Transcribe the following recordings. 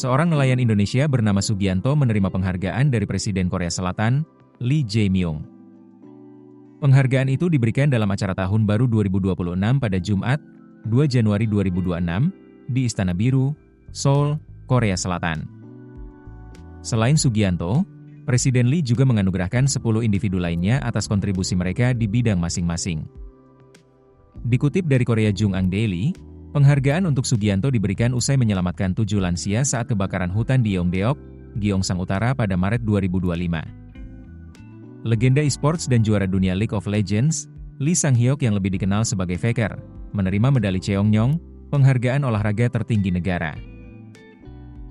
Seorang nelayan Indonesia bernama Sugianto menerima penghargaan dari Presiden Korea Selatan, Lee Jae-myung. Penghargaan itu diberikan dalam acara Tahun Baru 2026 pada Jumat, 2 Januari 2026, di Istana Biru, Seoul, Korea Selatan. Selain Sugianto, Presiden Lee juga menganugerahkan 10 individu lainnya atas kontribusi mereka di bidang masing-masing. Dikutip dari Korea Jungang Daily, penghargaan untuk Sugianto diberikan usai menyelamatkan 7 lansia saat kebakaran hutan di Yeongdeok, Gyeongsang Utara pada Maret 2025. Legenda e-sports dan juara dunia League of Legends, Lee Sang-hyuk yang lebih dikenal sebagai Faker, menerima medali Cheongnyong, penghargaan olahraga tertinggi negara.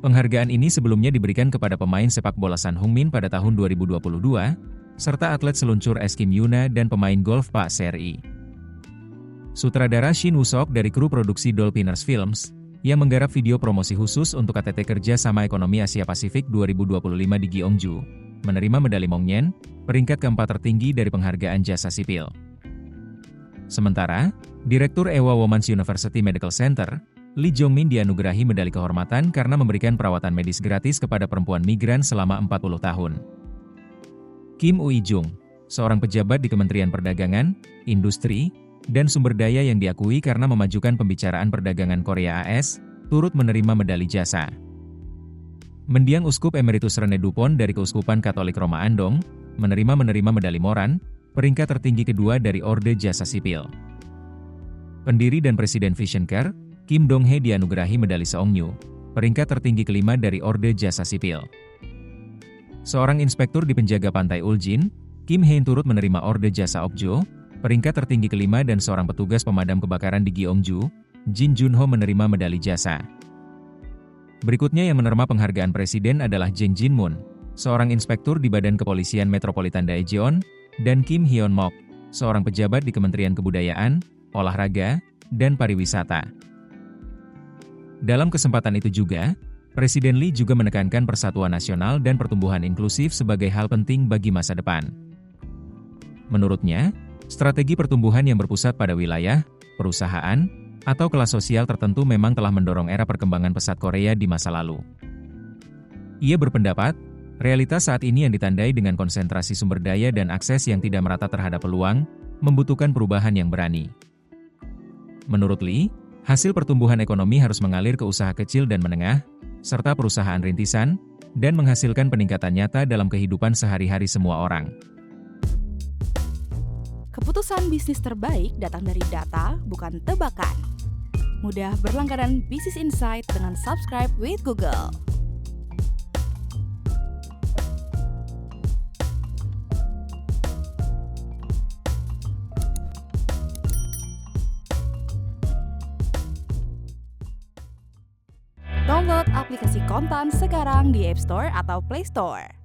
Penghargaan ini sebelumnya diberikan kepada pemain sepak bola Son Heung-min pada tahun 2022, serta atlet seluncur es Kim Yuna dan pemain golf Pak Seri. Sutradara Shin Woo-sok dari kru produksi Dolphiners Films, yang menggarap video promosi khusus untuk KTT Kerja Sama Ekonomi Asia Pasifik 2025 di Gyeongju, menerima medali Mongyen, peringkat keempat tertinggi dari penghargaan jasa sipil. Sementara, Direktur Ewha Women's University Medical Center, Lee Jong-min dianugerahi medali kehormatan karena memberikan perawatan medis gratis kepada perempuan migran selama 40 tahun. Kim Ui-jung, seorang pejabat di Kementerian Perdagangan, Industri, dan Sumber Daya yang diakui karena memajukan pembicaraan perdagangan Korea AS, turut menerima medali jasa. Mendiang Uskup Emeritus Rene Dupont dari Keuskupan Katolik Roma Andong, menerima medali Moran, peringkat tertinggi kedua dari Orde Jasa Sipil. Pendiri dan Presiden Vision Care, Kim Dong-hae dianugerahi medali Seongnyu, peringkat tertinggi kelima dari Orde Jasa Sipil. Seorang inspektur di penjaga pantai Uljin, Kim Hae turut menerima Orde Jasa Okjo, peringkat tertinggi kelima dan seorang petugas pemadam kebakaran di Gyeongju, Jin Junho menerima medali jasa. Berikutnya yang menerima penghargaan presiden adalah Jang Jin-moon, seorang inspektur di Badan Kepolisian Metropolitan Daejeon, dan Kim Hyun-mok, seorang pejabat di Kementerian Kebudayaan, Olahraga, dan Pariwisata. Dalam kesempatan itu juga, Presiden Lee juga menekankan persatuan nasional dan pertumbuhan inklusif sebagai hal penting bagi masa depan. Menurutnya, strategi pertumbuhan yang berpusat pada wilayah, perusahaan, atau kelas sosial tertentu memang telah mendorong era perkembangan pesat Korea di masa lalu. Ia berpendapat, realitas saat ini yang ditandai dengan konsentrasi sumber daya dan akses yang tidak merata terhadap peluang, membutuhkan perubahan yang berani. Menurut Lee, hasil pertumbuhan ekonomi harus mengalir ke usaha kecil dan menengah, serta perusahaan rintisan, dan menghasilkan peningkatan nyata dalam kehidupan sehari-hari semua orang. Keputusan bisnis terbaik datang dari data, bukan tebakan. Mudah berlangganan Business Insight dengan subscribe with Google. Download aplikasi Kontan sekarang di App Store atau Play Store.